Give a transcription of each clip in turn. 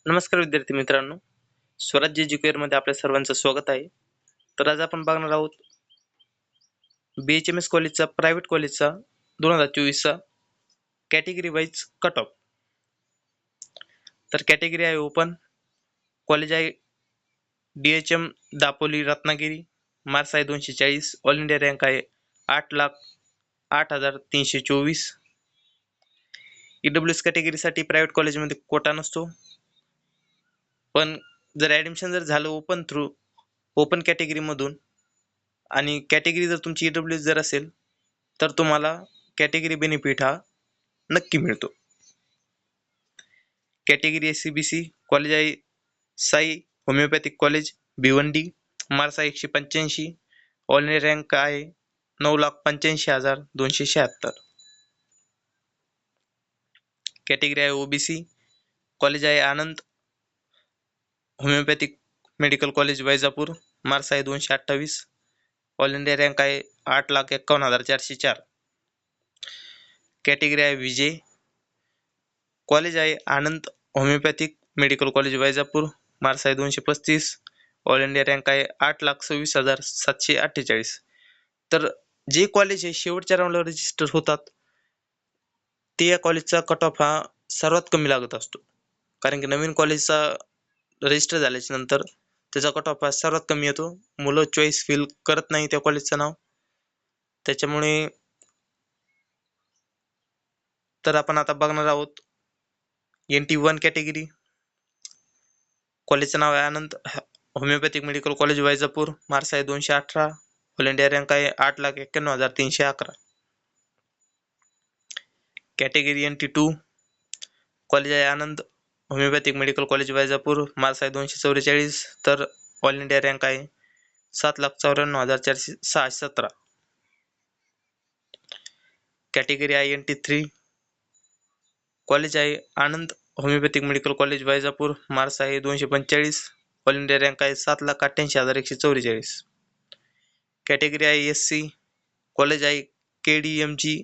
नमस्कार विद्यार्थी मित्रांनो, स्वराज्य एज्युकेअरमध्ये आपल्या सर्वांचं स्वागत आहे. तर आज आपण बघणार आहोत BHMS कॉलेजचा प्रायव्हेट कॉलेजचा 2024चा कॅटेगरी वाईज कट ऑफ. तर कॅटेगरी आहे ओपन, कॉलेज आहे DHM दापोली रत्नागिरी, मार्क्स आहे 240, ऑल इंडिया रँक आहे 8,08,324. EWS कॅटेगरीसाठी प्रायव्हेट कॉलेजमध्ये कोटा नसतो, पण जर ॲडमिशन झालं ओपन कॅटेगरीमधून आणि कॅटेगरी जर तुमची EWS जर असेल तर तुम्हाला कॅटेगरी बेनिफिट हा नक्की मिळतो. कॅटेगरी CBC, कॉलेज आहे Sai homeopathic college Bhiwandi, marks आहे 185, ऑल इंडिया रँक आहे 9,85,276. कॅटेगरी आहे OBC, कॉलेज आहे Anand homeopathic medical college Vaijapur, marks आहे 228, ऑल इंडिया रँक आहे 8,51,404. कॅटेगरी आहे विजय, कॉलेज आहे Anand homeopathic medical college Vaijapur, marks आहे 235, ऑल इंडिया रँक आहे 8,26,748. तर जे कॉलेज हे शेवटच्या राऊंडला रजिस्टर होतात ते या कॉलेजचा कट ऑफ हा सर्वात कमी लागत असतो, कारण की नवीन कॉलेजचा रजिस्टर झाल्याच्या नंतर त्याचा कट ऑफ हा सर्वात कमी येतो. मुलं चॉईस फील करत नाही त्या कॉलेजचं नाव, त्याच्यामुळे. तर आपण आता बघणार आहोत NT1 कॅटेगरी. कॉलेजचं नाव आहे Anand homeopathic medical college Vaijapur, marks आहे 218, ऑल इंडिया रँक आहे 8,91,311. कॅटेगरी NT2, कॉलेज आहे Anand homeopathic medical college Vaijapur, marks आहे 244, तर ऑल इंडिया रँक आहे 7,94,617. कॅटेगरी आहे NT3, कॉलेज आहे Anand homeopathic medical college Vaijapur, marks आहे 245, ऑल इंडिया रँक आहे 7,88,144. कॅटेगरी आहे SC, कॉलेज आहे KDMG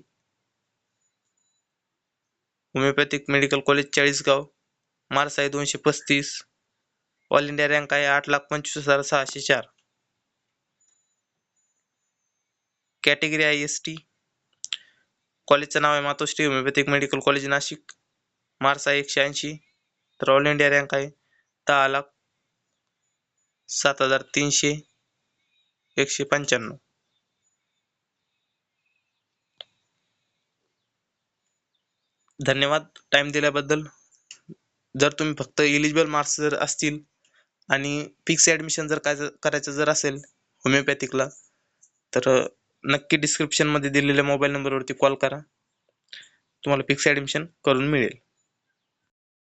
homeopathic medical college Chalisgaon, marks आहे 235, ऑल इंडिया रँक आहे 8,25,604. कॅटेगरी आहे ST, कॉलेजचं नाव आहे Matoshri homeopathic medical college Nashik, marks आहे 180, तर ऑल इंडिया रँक आहे 10,07,300,195. धन्यवाद टाइम दिल्याबद्दल. जर तुम्ही फक्त एलिजिबल मार्क्स जर असतील आणि फिक्स ॲडमिशन जर करायचं जर असेल होमिओपॅथिकला, तर नक्की डिस्क्रिप्शनमध्ये दिलेल्या मोबाईल नंबरवरती कॉल करा, तुम्हाला फिक्स ॲडमिशन करून मिळेल.